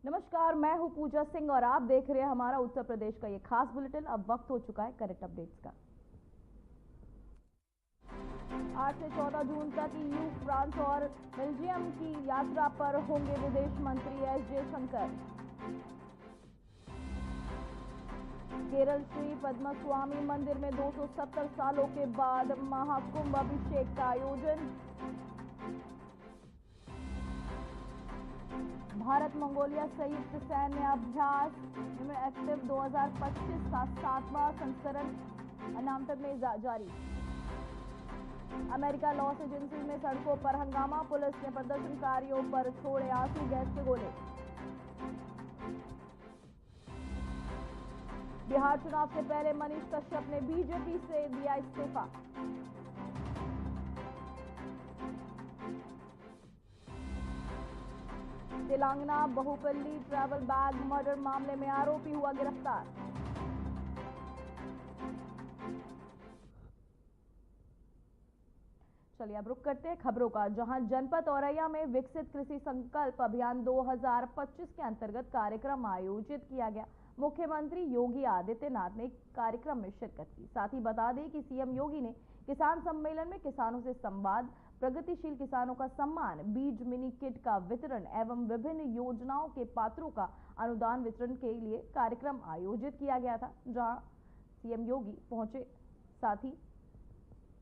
नमस्कार, मैं हूं पूजा सिंह और आप देख रहे हैं हमारा उत्तर प्रदेश का ये खास बुलेटिन। अब वक्त हो चुका है करंट अपडेट्स का। 8 से 14 जून तक ईयू, फ्रांस और बेल्जियम की यात्रा पर होंगे विदेश मंत्री एस जयशंकर। केरल श्री पद्मस्वामी मंदिर में 270 सालों के बाद महाकुंभ अभिषेक का आयोजन। भारत मंगोलिया संयुक्त सैन्य अभ्यास एक्टिव 2025 का 7वां संस्करण नामांकन में जारी। अमेरिका लॉस एंजल्स में सड़कों पर हंगामा, पुलिस ने प्रदर्शनकारियों पर छोड़े आंसू गैस के गोले। बिहार चुनाव से पहले मनीष कश्यप ने बीजेपी से दिया इस्तीफा। तेलंगाना बहुपल्ली ट्रैवल बैग मर्डर मामले में आरोपी हुआ गिरफ्तार। चलिए अब रुक करते हैं खबरों का, जहां जनपद औरैया में विकसित कृषि संकल्प अभियान 2025 के अंतर्गत कार्यक्रम आयोजित किया गया। मुख्यमंत्री योगी आदित्यनाथ ने कार्यक्रम में शिरकत की। साथ ही बता दें कि सीएम योगी ने किसान सम्मेलन में किसानों से संवाद, प्रगतिशील किसानों का सम्मान, बीज मिनी किट का वितरण एवं विभिन्न योजनाओं के पात्रों का अनुदान वितरण के लिए कार्यक्रम आयोजित किया गया था, जहां सीएम योगी पहुंचे। साथ ही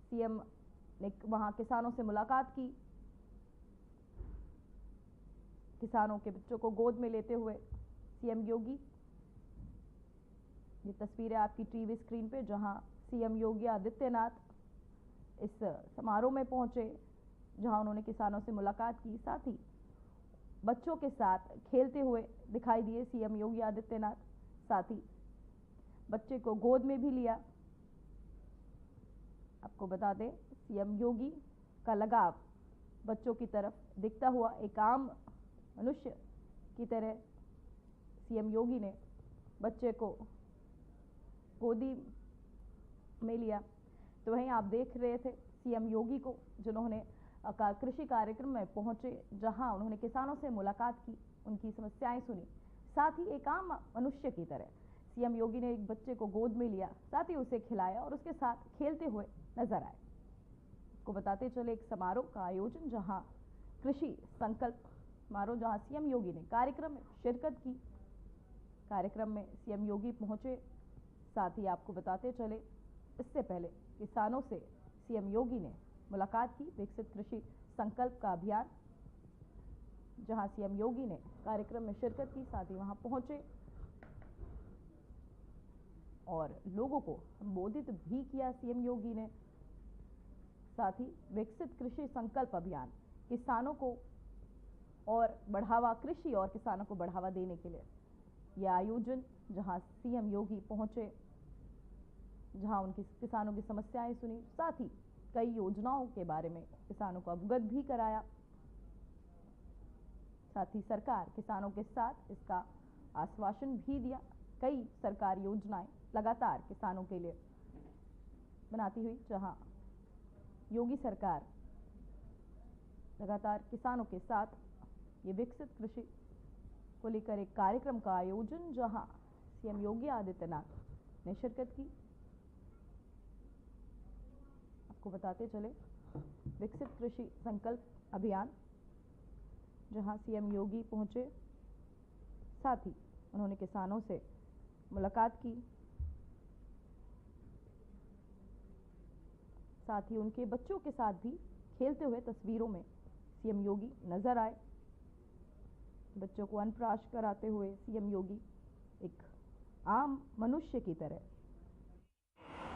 सीएम ने वहां किसानों से मुलाकात की। किसानों के बच्चों को गोद में लेते हुए सीएम योगी, ये तस्वीरें आपकी टीवी स्क्रीन पे, जहां सीएम योगी आदित्यनाथ इस समारोह में पहुंचे, जहां उन्होंने किसानों से मुलाकात की। साथ ही बच्चों के साथ खेलते हुए दिखाई दिए सीएम योगी आदित्यनाथ। साथ ही बच्चे को गोद में भी लिया। आपको बता दें, सीएम योगी का लगाव बच्चों की तरफ दिखता हुआ एक आम मनुष्य की तरह सीएम योगी ने बच्चे को गोदी में लिया। तो वहीं आप देख रहे थे सीएम योगी को, जिन्होंने कृषि कार्यक्रम में पहुंचे, जहां उन्होंने किसानों से मुलाकात की, उनकी समस्याएं सुनी। साथ ही एक आम मनुष्य की तरह सीएम योगी ने एक बच्चे को गोद में लिया, साथ ही उसे खिलाया और उसके साथ खेलते हुए नजर आए। आपको बताते चले एक समारोह का आयोजन, जहां कृषि संकल्प समारोह, जहां सीएम योगी ने कार्यक्रम में शिरकत की। कार्यक्रम में सीएम योगी पहुंचे। साथ ही आपको बताते चले, इससे पहले किसानों से सीएम योगी ने मुलाकात की। विकसित कृषि संकल्प का अभियान, जहां सीएम योगी ने कार्यक्रम में शिरकत की, साथ ही वहां पहुंचे और लोगों को संबोधित भी किया सीएम योगी ने। साथ ही विकसित कृषि संकल्प अभियान किसानों को और बढ़ावा, कृषि और किसानों को बढ़ावा देने के लिए यह आयोजन, जहां सीएम योगी पहुंचे, जहां उनकी किसानों की समस्याएं सुनी, साथ ही कई योजनाओं के बारे में किसानों को अवगत भी कराया। साथ ही सरकार किसानों के साथ इसका आश्वासन भी दिया। कई सरकारी योजनाएं लगातार किसानों के लिए बनाती हुई, जहां योगी सरकार लगातार किसानों के साथ ये विकसित कृषि को लेकर एक कार्यक्रम का आयोजन, जहां सीएम योगी आदित्यनाथ ने शिरकत की। आपको बताते चले, विकसित कृषि संकल्प अभियान, जहां सीएम योगी पहुंचे, साथ ही उन्होंने किसानों से मुलाकात की। साथ ही उनके बच्चों के साथ भी खेलते हुए तस्वीरों में सीएम योगी नजर आए। बच्चों को अनप्राश कराते हुए सीएम योगी एक आम मनुष्य की तरह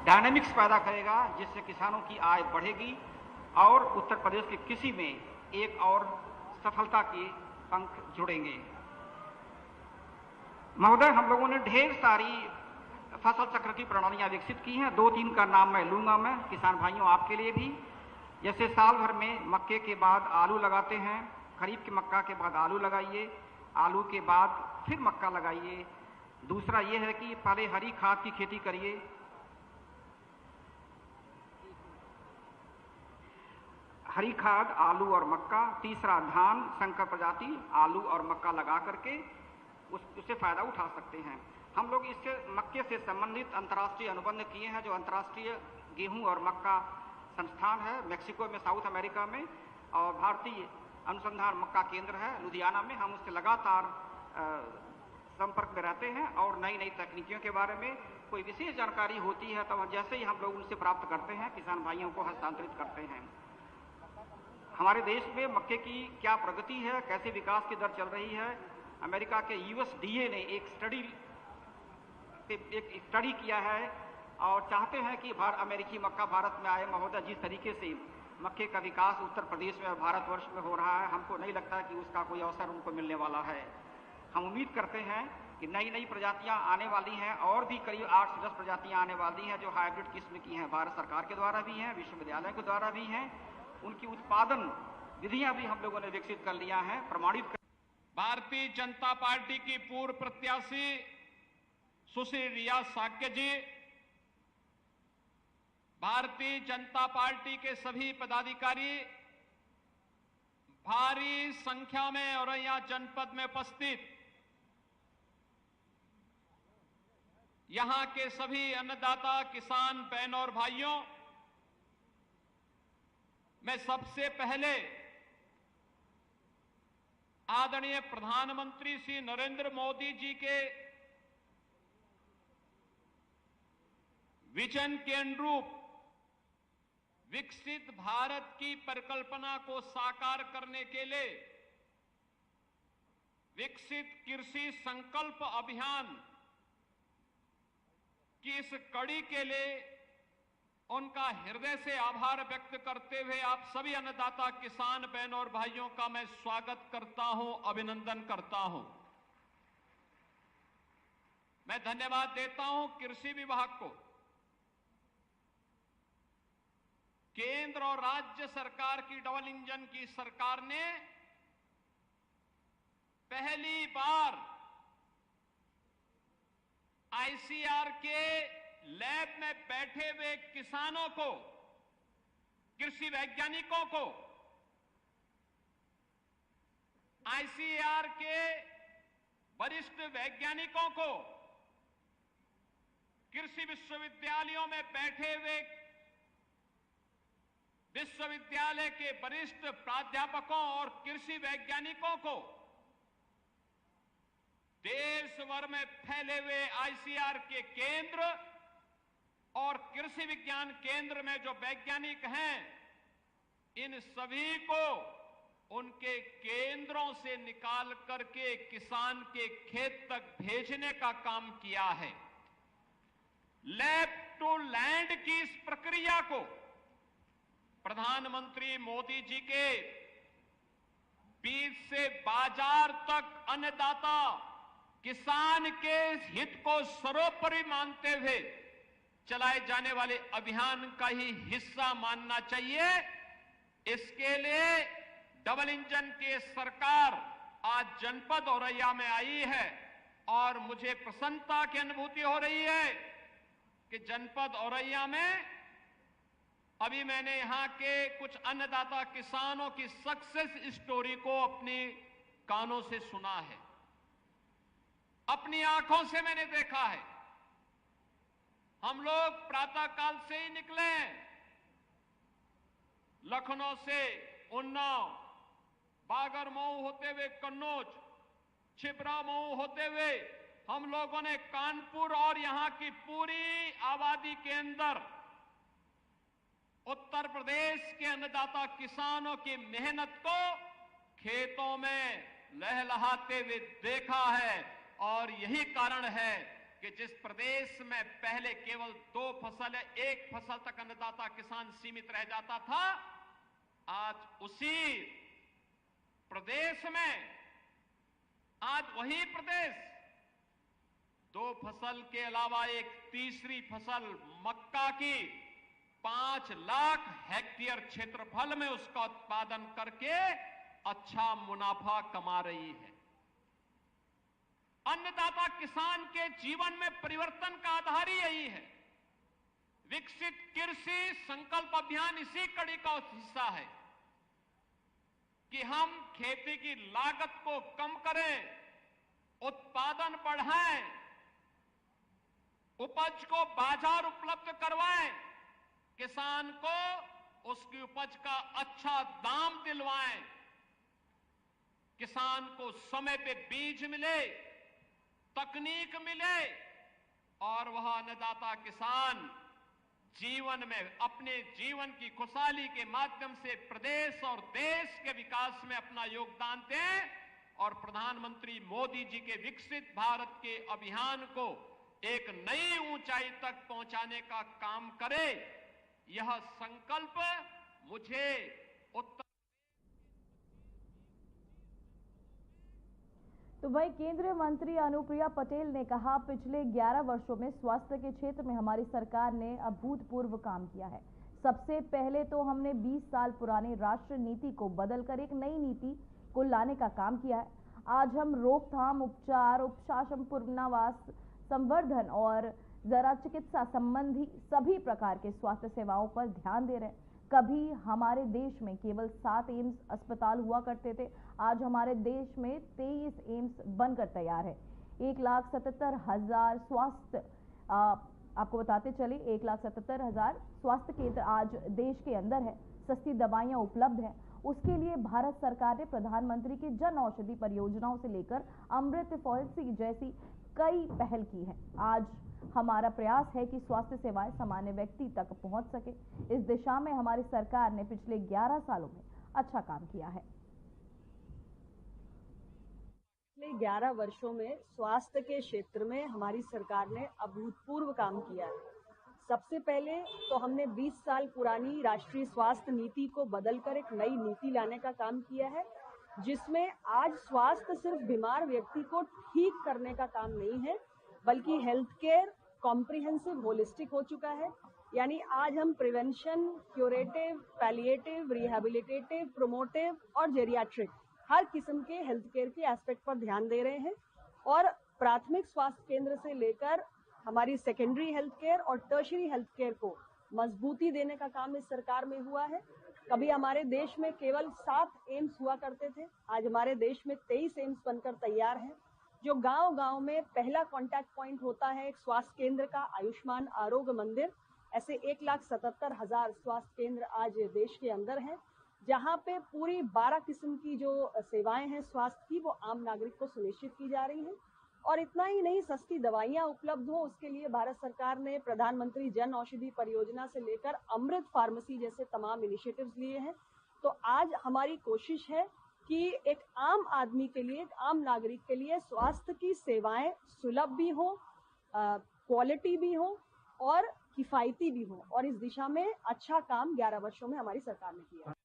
डायनामिक्स पैदा करेगा, जिससे किसानों की आय बढ़ेगी और उत्तर प्रदेश की कृषि में एक और सफलता के अंक जुड़ेंगे। महोदय, हम लोगों ने ढेर सारी फसल चक्र की प्रणालियां विकसित की हैं। 2-3 का नाम मैं लूंगा, मैं किसान भाइयों आपके लिए भी। जैसे साल भर में मक्के के बाद आलू लगाते हैं, खरीफ के मक्का के बाद आलू लगाइए, आलू के बाद फिर मक्का लगाइए। दूसरा ये है कि पहले हरी खाद की खेती करिए, हरी खाद, आलू और मक्का। तीसरा धान संकर प्रजाति, आलू और मक्का लगा करके उससे फायदा उठा सकते हैं। हम लोग इससे मक्के से संबंधित अंतर्राष्ट्रीय अनुबंध किए हैं, जो अंतर्राष्ट्रीय गेहूं और मक्का संस्थान है मेक्सिको में, साउथ अमेरिका में, और भारतीय अनुसंधान मक्का केंद्र है लुधियाना में। हम उससे लगातार संपर्क में रहते हैं और नई नई तकनीकियों के बारे में कोई विशेष जानकारी होती है तो जैसे ही हम लोग उनसे प्राप्त करते हैं, किसान भाइयों को हस्तांतरित करते हैं। हमारे देश में मक्के की क्या प्रगति है, कैसे विकास की दर चल रही है, अमेरिका के USDA ने एक स्टडी किया है और चाहते हैं कि अमेरिकी मक्का भारत में आए। महोदय, जिस तरीके से मक्के का विकास उत्तर प्रदेश में और भारतवर्ष में हो रहा है, हमको नहीं लगता कि उसका कोई अवसर उनको मिलने वाला है। हम उम्मीद करते हैं कि नई नई प्रजातियां आने वाली हैं और भी करीब 8 से 10 प्रजातियां आने वाली हैं जो हाइब्रिड किस्म की हैं, भारत सरकार के द्वारा भी हैं, विश्वविद्यालयों के द्वारा भी हैं। उनकी उत्पादन विधियां भी हम लोगों ने विकसित कर लिया है, प्रमाणित कर। भारतीय जनता पार्टी की पूर्व प्रत्याशी सुश्री रिया साक्य जी, भारतीय जनता पार्टी के सभी पदाधिकारी, भारी संख्या में औरैया जनपद में उपस्थित यहां के सभी अन्नदाता किसान बहनों और भाइयों, मैं सबसे पहले आदरणीय प्रधानमंत्री श्री नरेंद्र मोदी जी के विजन के अनुरूप विकसित भारत की परिकल्पना को साकार करने के लिए विकसित कृषि संकल्प अभियान की इस कड़ी के लिए उनका हृदय से आभार व्यक्त करते हुए आप सभी अन्नदाता किसान बहनों और भाइयों का मैं स्वागत करता हूं, अभिनंदन करता हूं। मैं धन्यवाद देता हूं कृषि विभाग को, केंद्र और राज्य सरकार की डबल इंजन की सरकार ने पहली बार आईसीआर के लैब में बैठे हुए किसानों को, कृषि वैज्ञानिकों को, आईसीआर के वरिष्ठ वैज्ञानिकों को, कृषि विश्वविद्यालयों में बैठे हुए विश्वविद्यालय के वरिष्ठ प्राध्यापकों और कृषि वैज्ञानिकों को, देश भर में फैले हुए आईसीआर के केंद्र और कृषि विज्ञान केंद्र में जो वैज्ञानिक हैं, इन सभी को उनके केंद्रों से निकाल करके किसान के खेत तक भेजने का काम किया है। लैब टू लैंड की इस प्रक्रिया को प्रधानमंत्री मोदी जी के बीज से बाजार तक अन्नदाता किसान के हित को सर्वोपरि मानते हुए चलाए जाने वाले अभियान का ही हिस्सा मानना चाहिए। इसके लिए डबल इंजन की सरकार आज जनपद औरैया में आई है और मुझे प्रसन्नता की अनुभूति हो रही है कि जनपद औरैया में अभी मैंने यहां के कुछ अन्नदाता किसानों की सक्सेस स्टोरी को अपनी कानों से सुना है, अपनी आंखों से मैंने देखा है। हम लोग प्रातःकाल से ही निकले, लखनऊ से उन्नाव, बागरमऊ होते हुए कन्नौज, छिबरामऊ होते हुए हम लोगों ने कानपुर और यहां की पूरी आबादी के अंदर उत्तर प्रदेश के अन्नदाता किसानों की मेहनत को खेतों में लहलहाते हुए देखा है। और यही कारण है कि जिस प्रदेश में पहले केवल 2 फसल या 1 फसल तक अन्नदाता किसान सीमित रह जाता था, आज उसी प्रदेश में, आज वही प्रदेश 2 फसल के अलावा एक तीसरी फसल मक्का की 5 लाख हेक्टेयर क्षेत्रफल में उसका उत्पादन करके अच्छा मुनाफा कमा रही है। अन्नदाता किसान के जीवन में परिवर्तन का आधार ही यही है। विकसित कृषि संकल्प अभियान इसी कड़ी का हिस्सा है कि हम खेती की लागत को कम करें, उत्पादन बढ़ाएं, उपज को बाजार उपलब्ध करवाएं, किसान को उसकी उपज का अच्छा दाम दिलवाएं, किसान को समय पे बीज मिले, तकनीक मिले और वह अन्नदाता किसान जीवन में अपने जीवन की खुशहाली के माध्यम से प्रदेश और देश के विकास में अपना योगदान दें और प्रधानमंत्री मोदी जी के विकसित भारत के अभियान को एक नई ऊंचाई तक पहुंचाने का काम करे। यह संकल्प मुझे उत्तर तो वही केंद्रीय मंत्री अनुप्रिया पटेल ने कहा, पिछले 11 वर्षों में स्वास्थ्य के क्षेत्र में हमारी सरकार ने अभूतपूर्व काम किया है। सबसे पहले तो हमने 20 साल पुरानी राष्ट्रीय नीति को बदलकर एक नई नीति को लाने का काम किया है। आज हम रोकथाम, उपचार, उपशासन, पुनर्वास, संवर्धन और जरा चिकित्सा संबंधी सभी प्रकार के स्वास्थ्य सेवाओं पर ध्यान दे रहे हैं। कभी हमारे देश में केवल 7 एम्स अस्पताल हुआ करते थे, आज हमारे देश में 23 एम्स बनकर तैयार है। 1,77,000 स्वास्थ्य आपको बताते चले 1,77,000 स्वास्थ्य केंद्र आज देश के अंदर है। सस्ती दवाइयां उपलब्ध हैं। उसके लिए भारत सरकार ने प्रधानमंत्री की जन औषधि परियोजनाओं से लेकर अमृत पॉलिसी जैसी कई पहल की है। आज हमारा प्रयास है कि स्वास्थ्य सेवाएं सामान्य व्यक्ति तक पहुंच सके। इस दिशा में हमारी सरकार ने पिछले 11 सालों में अच्छा काम किया है। पिछले 11 वर्षों में स्वास्थ्य के क्षेत्र में हमारी सरकार ने अभूतपूर्व काम किया है। सबसे पहले तो हमने 20 साल पुरानी राष्ट्रीय स्वास्थ्य नीति को बदलकर एक नई नीति लाने का काम किया है, जिसमें आज स्वास्थ्य सिर्फ बीमार व्यक्ति को ठीक करने का काम नहीं है, बल्कि हेल्थ केयर कॉम्प्रिहेंसिव होलिस्टिक हो चुका है। यानी आज हम prevention, curative, palliative, rehabilitative, promotive और जेरियाट्रिक हर किस्म के हेल्थ केयर के एस्पेक्ट पर ध्यान दे रहे हैं और प्राथमिक स्वास्थ्य केंद्र से लेकर हमारी सेकेंडरी हेल्थ केयर और टर्शरी हेल्थ केयर को मजबूती देने का काम इस सरकार में हुआ है। कभी हमारे देश में केवल 7 एम्स हुआ करते थे, आज हमारे देश में 23 एम्स बनकर तैयार हैं। जो गांव-गांव में पहला कांटेक्ट पॉइंट होता है एक स्वास्थ्य केंद्र का, आयुष्मान आरोग्य मंदिर, ऐसे 1,77,000 स्वास्थ्य केंद्र आज देश के अंदर हैं, जहां पे पूरी 12 किस्म की जो सेवाएं हैं स्वास्थ्य की, वो आम नागरिक को सुनिश्चित की जा रही हैं। और इतना ही नहीं, सस्ती दवाइयां उपलब्ध हो उसके लिए भारत सरकार ने प्रधानमंत्री जन औषधि परियोजना से लेकर अमृत फार्मेसी जैसे तमाम इनिशिएटिव्स लिए हैं। तो आज हमारी कोशिश है कि एक आम आदमी के लिए, एक आम नागरिक के लिए स्वास्थ्य की सेवाएं सुलभ भी हो, क्वालिटी भी हो और किफायती भी हो, और इस दिशा में अच्छा काम 11 वर्षों में हमारी सरकार ने किया है।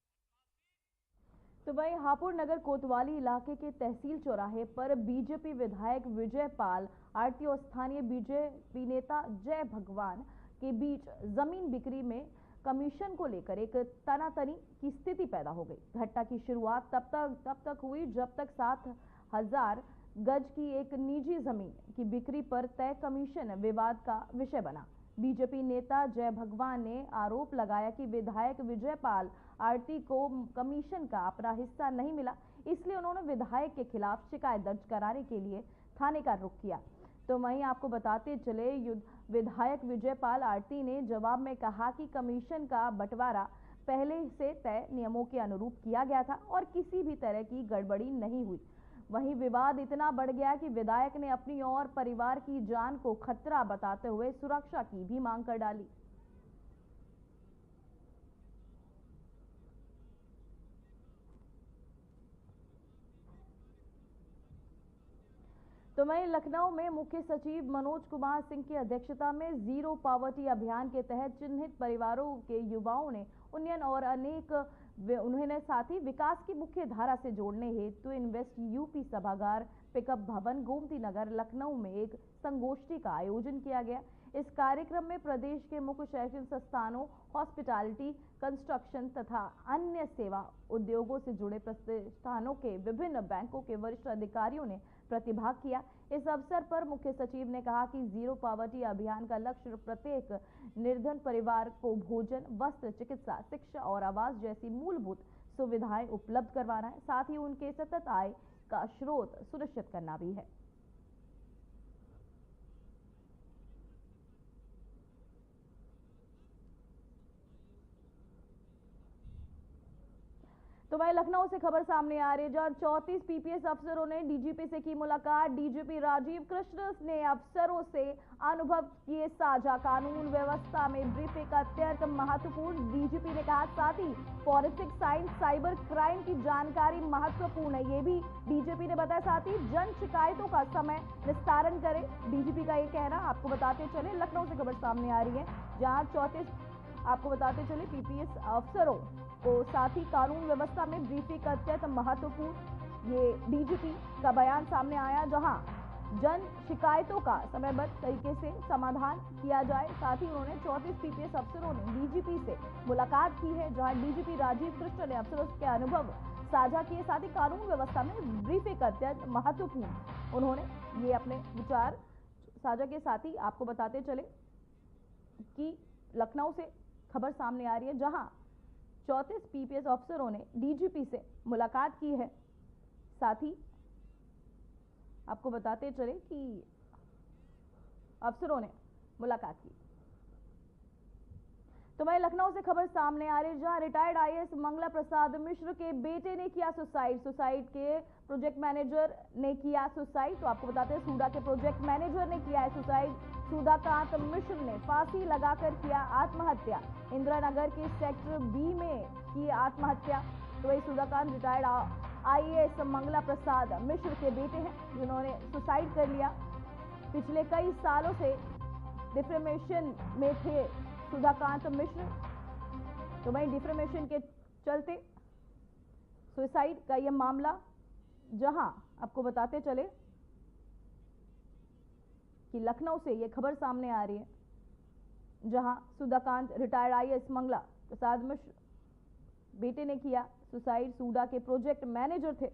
तो वहीं हापुड़ नगर कोतवाली इलाके के तहसील चौराहे पर बीजेपी विधायक विजय पाल आरटी और स्थानीय बीजेपी नेता जय भगवान के बीच जमीन बिक्री में कमीशन को लेकर एक तनातनी की स्थिति पैदा हो गई। घटना की शुरुआत तब तक हुई जब तक 7,000 गज की एक निजी जमीन की बिक्री पर तय कमीशन विवाद का विषय बना। बीजेपी नेता जय भगवान ने आरोप लगाया कि विधायक विजय पाल आरती को कमीशन का अपना हिस्सा नहीं मिला, इसलिए उन्होंने विधायक के खिलाफ शिकायत दर्ज कराने के लिए थाने का रुख किया। तो वहीं आपको बताते चले विधायक विजय पाल आरती ने जवाब में कहा कि कमीशन का बंटवारा पहले से तय नियमों के अनुरूप किया गया था और किसी भी तरह की गड़बड़ी नहीं हुई। वहीं विवाद इतना बढ़ गया कि विधायक ने अपनी और परिवार की जान को खतरा बताते हुए सुरक्षा की भी मांग कर डाली। तो वहीं लखनऊ में मुख्य सचिव मनोज कुमार सिंह की अध्यक्षता में जीरो पॉवर्टी अभियान के तहत चिन्हित परिवारों के युवाओं ने उन्नयन और उन्होंने साथ ही विकास की मुख्य धारा से जोड़ने हेतु इन्वेस्ट यूपी सभागार पिकअप भवन गोमती नगर लखनऊ में एक संगोष्ठी का आयोजन किया गया। इस कार्यक्रम में प्रदेश के मुख्य शैक्षणिक संस्थानों, हॉस्पिटैलिटी, कंस्ट्रक्शन तथा अन्य सेवा उद्योगों से जुड़े प्रतिष्ठानों के विभिन्न बैंकों के वरिष्ठ अधिकारियों ने प्रतिभाग किया। इस अवसर पर मुख्य सचिव ने कहा कि जीरो पॉवर्टी अभियान का लक्ष्य प्रत्येक निर्धन परिवार को भोजन, वस्त्र, चिकित्सा, शिक्षा और आवास जैसी मूलभूत सुविधाएं उपलब्ध करवाना है, साथ ही उनके सतत आय का स्रोत सुनिश्चित करना भी है। तो वहीं लखनऊ से खबर सामने आ रही है, जहां 34 पीपीएस अफसरों ने डीजीपी से की मुलाकात। डीजीपी राजीव कृष्ण ने अफसरों से अनुभव किए साझा। कानून व्यवस्था में ब्रीफिंग अत्यंत महत्वपूर्ण, डीजीपी ने कहा। साथ ही फॉरेंसिक साइंस, साइबर क्राइम की जानकारी महत्वपूर्ण है, ये भी डीजीपी ने बताया। साथ ही जन शिकायतों का समय निस्तारण करे, डीजीपी का ये कहना। आपको बताते चले, लखनऊ से खबर सामने आ रही है, जहां 34 आपको बताते चले पीपीएस अफसरों को साथ ही कानून व्यवस्था में ब्रीफिंग अत्यंत महत्वपूर्ण, ये डीजीपी का बयान सामने आया, जहां जन शिकायतों का समयबद्ध तरीके से समाधान किया जाए। साथ ही उन्होंने 34 पीपीएस अफसरों ने डीजीपी से मुलाकात की है, जहां डीजीपी राजीव कृष्ण ने अफसरों के अनुभव साझा किए। साथ ही कानून व्यवस्था में ब्रीफिंग अत्यंत महत्वपूर्ण, उन्होंने ये अपने विचार साझा के। साथ ही आपको बताते चले कि लखनऊ से खबर सामने आ रही है, जहां 34 पीपीएस अफसरों ने डीजीपी से मुलाकात की है। साथ ही आपको बताते चले कि अफसरों ने मुलाकात की। तो वहीं लखनऊ से खबर सामने आ रही है, जहां रिटायर्ड आईएएस मंगला प्रसाद मिश्र के बेटे ने किया सुसाइड। सुसाइड के प्रोजेक्ट मैनेजर ने किया सुसाइड। तो आपको बताते हैं, सूडा के प्रोजेक्ट मैनेजर ने किया है सुसाइड। सुधाकांत मिश्र ने फांसी लगाकर किया आत्महत्या। इंदिरा नगर के सेक्टर बी में की आत्महत्या। तो वही सुधाकांत रिटायर्ड आईएएस मंगला प्रसाद मिश्र के बेटे हैं, जिन्होंने सुसाइड कर लिया। पिछले कई सालों से डिफेमेशन में थे सुधाकांत मिश्र। तो वहीं डिफेमेशन के चलते सुसाइड का यह मामला, जहां आपको बताते चले कि लखनऊ से यह खबर सामने आ रही है, जहां सुधाकांत रिटायर्ड आईएएस मंगला प्रसाद मिश्र बेटे ने किया सुसाइड। सूडा के प्रोजेक्ट मैनेजर थे,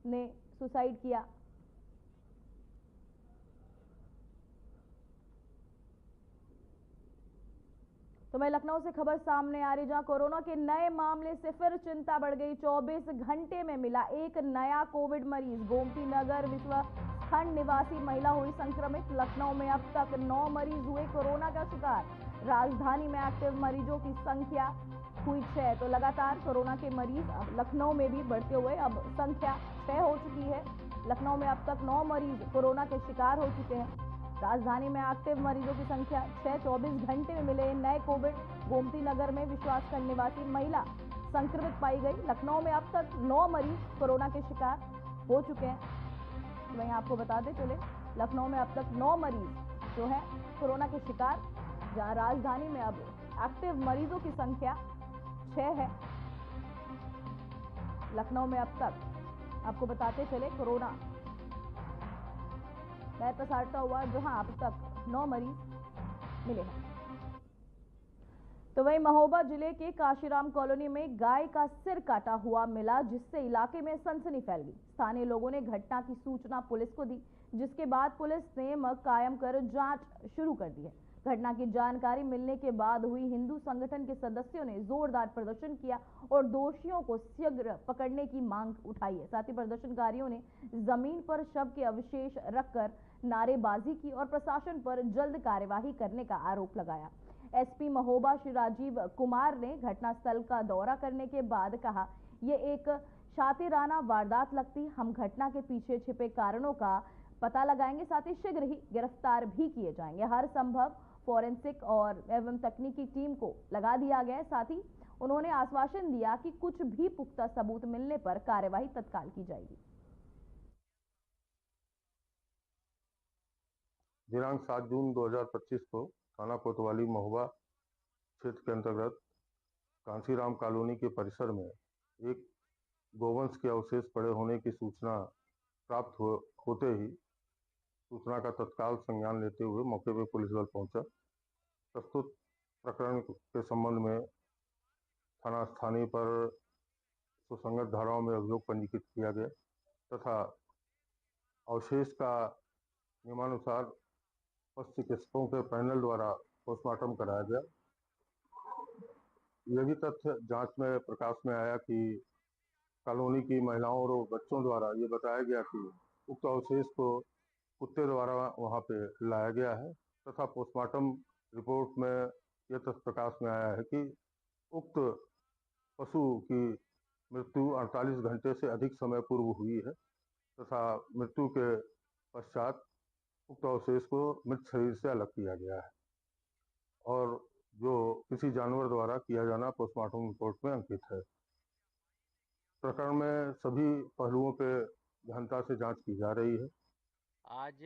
ने सुसाइड किया। तो मैं लखनऊ से खबर सामने आ रही, जहां कोरोना के नए मामले से फिर चिंता बढ़ गई। 24 घंटे में मिला एक नया कोविड मरीज। गोमती नगर विश्वखंड निवासी महिला हुई संक्रमित। लखनऊ में अब तक 9 मरीज हुए कोरोना का शिकार। राजधानी में एक्टिव मरीजों की संख्या हुई 6। तो लगातार कोरोना के मरीज अब लखनऊ में भी बढ़ते हुए अब संख्या 6 हो चुकी है। लखनऊ में अब तक 9 मरीज कोरोना के शिकार हो चुके हैं। राजधानी में एक्टिव मरीजों की संख्या 6। 24 घंटे में मिले नए कोविड। गोमती नगर में विश्वासखंड निवासी महिला संक्रमित पाई गई। लखनऊ में अब तक 9 मरीज कोरोना के शिकार हो चुके हैं। वहीं आपको बताते चले, लखनऊ में अब तक 9 मरीज जो है कोरोना के शिकार, जहां राजधानी में अब एक्टिव मरीजों की संख्या 6 है। लखनऊ में अब तक आपको बताते चले कोरोना नए प्रसारता हुआ, जहां अब तक 9 मरीज मिले हैं। तो वहीं महोबा जिले के काशीराम कॉलोनी में गाय का सिर काटा हुआ मिला, जिससे इलाके में सनसनी फैल गई। स्थानीय लोगों ने घटना की सूचना पुलिस को दी, जिसके बाद पुलिस ने कायम कर जांच शुरू कर दी है। घटना की जानकारी मिलने के बाद हुई हिंदू संगठन के सदस्यों ने जोरदार प्रदर्शन किया और दोषियों को शीघ्र पकड़ने की मांग उठाई है। साथ ही प्रदर्शनकारियों ने जमीन पर शव के अवशेष रखकर नारेबाजी की और प्रशासन पर जल्द कार्यवाही करने का आरोप लगाया। एसपी महोबा श्री राजीव कुमार ने घटनास्थल का दौरा करने के बाद कहा, ये एक शातिराना वारदात लगती। हम घटना के पीछे छिपे कारणों का पता लगाएंगे, साथ ही शीघ्र ही गिरफ्तार भी किए जाएंगे। हर संभव फॉरेंसिक और एवं तकनीकी टीम को लगा दिया गया है। साथ ही उन्होंने आश्वासन दिया कि कुछ भी पुख्ता सबूत मिलने पर कार्यवाही तत्काल की जाएगी। दिनांक 7 जून 2025 को थाना कोतवाली महोबा क्षेत्र के अंतर्गत कांसीराम कॉलोनी के परिसर में एक गोवंश के अवशेष पड़े होने की सूचना प्राप्त होते ही सूचना का तत्काल संज्ञान लेते हुए मौके पर पुलिस दल पहुंचा। प्रस्तुत प्रकरण के संबंध में थाना स्थानीय पर सुसंगत धाराओं में अभियोग पंजीकृत किया गया तथा अवशेष का नियमानुसार पशु चिकित्सकों के पैनल द्वारा पोस्टमार्टम कराया गया। यह भी तथ्य जांच में प्रकाश में आया कि कॉलोनी की महिलाओं और बच्चों द्वारा ये बताया गया कि उक्त अवशेष को कुत्ते द्वारा वहां पे लाया गया है तथा पोस्टमार्टम रिपोर्ट में यह तथ्य प्रकाश में आया है कि उक्त पशु की मृत्यु 48 घंटे से अधिक समय पूर्व हुई है तथा मृत्यु के पश्चात उक्त अवशेष को मृत शरीर से अलग किया गया है और जो किसी जानवर द्वारा किया जाना पोस्टमार्टम रिपोर्ट में अंकित है। प्रकरण में सभी पहलुओं पे गहनता से जांच की जा रही है। आज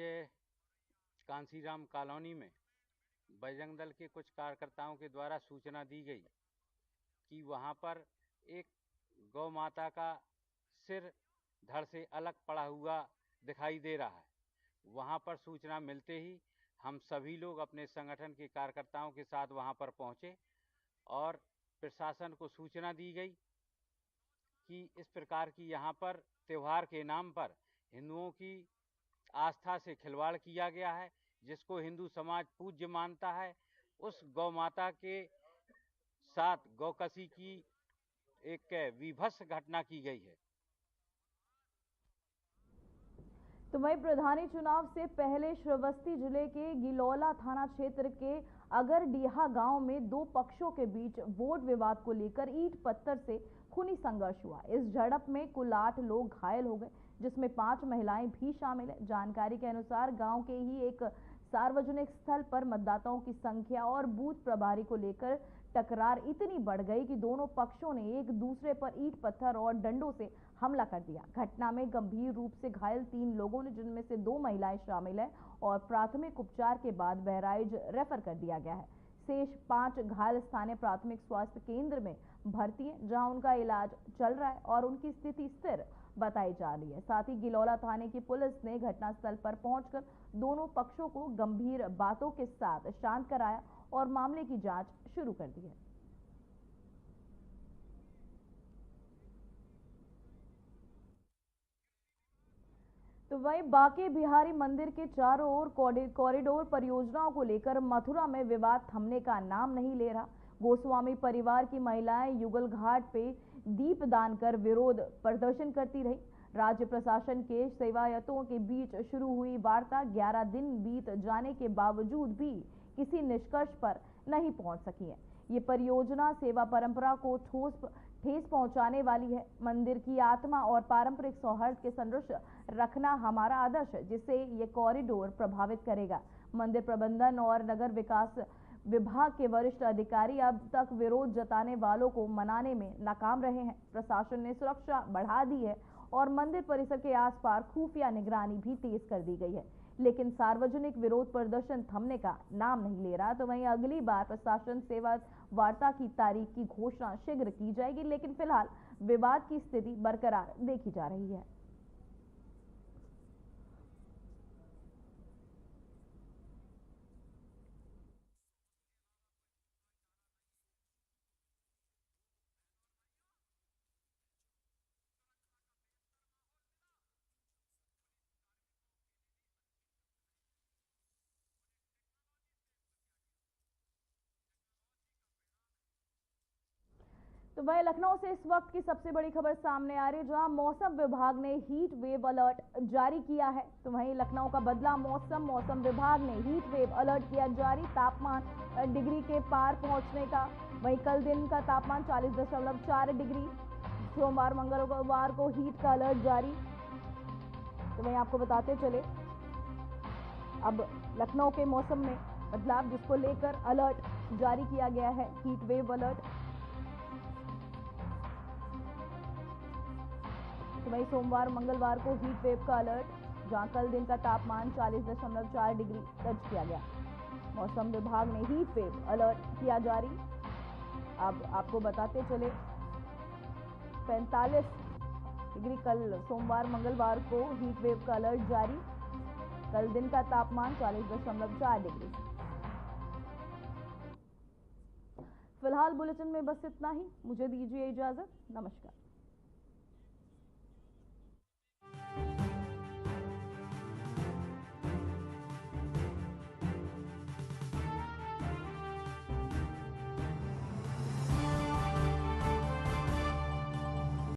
कांसीराम कॉलोनी में बजरंग दल के कुछ कार्यकर्ताओं के द्वारा सूचना दी गई कि वहां पर एक गौ माता का सिर धड़ से अलग पड़ा हुआ दिखाई दे रहा है। वहां पर सूचना मिलते ही हम सभी लोग अपने संगठन के कार्यकर्ताओं के साथ वहां पर पहुंचे और प्रशासन को सूचना दी गई कि इस प्रकार की यहाँ पर त्यौहार के नाम पर हिंदुओं की आस्था से खिलवाड़ किया गया है, जिसको हिंदू समाज पूज्य मानता है। उस गौ माता के साथ गौकसी की एक विभत्स घटना की गई है। तो वहीं प्रधानी चुनाव से पहले श्रावस्ती जिले के गिलौला थाना क्षेत्र के अगरडीहा गांव में दो पक्षों के बीच वोट विवाद को लेकर ईंट पत्थर से खूनी संघर्ष हुआ। इस झड़प में कुल 8 लोग घायल हो गए, जिसमें 5 महिलाएं भी शामिल है। जानकारी के अनुसार गांव के ही एक सार्वजनिक स्थल पर मतदाताओं की संख्या और बूथ प्रभारी को लेकर टकरार इतनी बढ़ गई कि दोनों पक्षों ने एक दूसरे पर ईंट पत्थर और डंडों से हमला कर दिया। घटना में गंभीर रूप से घायल 3 लोगों ने, जिनमें से 2 महिलाएं शामिल है और प्राथमिक उपचार के बाद बहराइच रेफर कर दिया गया है। शेष 5 घायल स्थानीय प्राथमिक स्वास्थ्य केंद्र में भर्ती है, जहां उनका इलाज चल रहा है और उनकी स्थिति स्थिर बताई जा रही है। साथ ही गिलौला थाने की पुलिस ने घटनास्थल पर पहुंचकर दोनों पक्षों को गंभीर बातों के साथ शांत कराया और मामले की जांच शुरू कर दी है। तो वहीं बांके बिहारी मंदिर के चारों ओर कॉरिडोर परियोजनाओं को लेकर मथुरा में विवाद थमने का नाम नहीं ले रहा। गोस्वामी परिवार की महिलाएं युगल घाट पे दीपदान कर विरोध प्रदर्शन करती रही। राज्य प्रशासन के सेवायतों के बीच शुरू हुई वार्ता 11 दिन बीत जाने के बावजूद भी किसी निष्कर्ष पर नहीं पहुंच सकी है। ये परियोजना सेवा परंपरा को ठेस पहुंचाने वाली है। मंदिर की आत्मा और पारंपरिक सौहार्द के संरक्षण रखना हमारा आदर्श है, जिससे ये कॉरिडोर प्रभावित करेगा। मंदिर प्रबंधन और नगर विकास विभाग के वरिष्ठ अधिकारी अब तक विरोध जताने वालों को मनाने में नाकाम रहे हैं। प्रशासन ने सुरक्षा बढ़ा दी है और मंदिर परिसर के आसपास खुफिया निगरानी भी तेज कर दी गई है, लेकिन सार्वजनिक विरोध प्रदर्शन थमने का नाम नहीं ले रहा। तो वहीं अगली बार प्रशासन सेवा वार्ता की तारीख की घोषणा शीघ्र की जाएगी, लेकिन फिलहाल विवाद की स्थिति बरकरार देखी जा रही है। तो वहीं लखनऊ से इस वक्त की सबसे बड़ी खबर सामने आ रही है, जहां मौसम विभाग ने हीट वेव अलर्ट जारी किया है। तो वहीं लखनऊ का बदला मौसम विभाग ने हीट वेव अलर्ट किया जारी। तापमान डिग्री के पार पहुंचने का। वहीं कल दिन का तापमान 40.4 डिग्री। सोमवार मंगलवार को हीट का अलर्ट जारी। तो वहीं आपको बताते चले, अब लखनऊ के मौसम में बदलाव, जिसको लेकर अलर्ट जारी किया गया है, हीट वेव अलर्ट। तो वहीं सोमवार मंगलवार को हीट वेव का अलर्ट, जहां कल दिन का तापमान 40.4 डिग्री दर्ज किया गया। मौसम विभाग ने हीट वेव अलर्ट किया जारी। अब आपको बताते चले, 45 डिग्री कल सोमवार मंगलवार को हीट वेव का अलर्ट जारी। कल दिन का तापमान 40.4 डिग्री। फिलहाल बुलेटिन में बस इतना ही। मुझे दीजिए इजाजत। नमस्कार।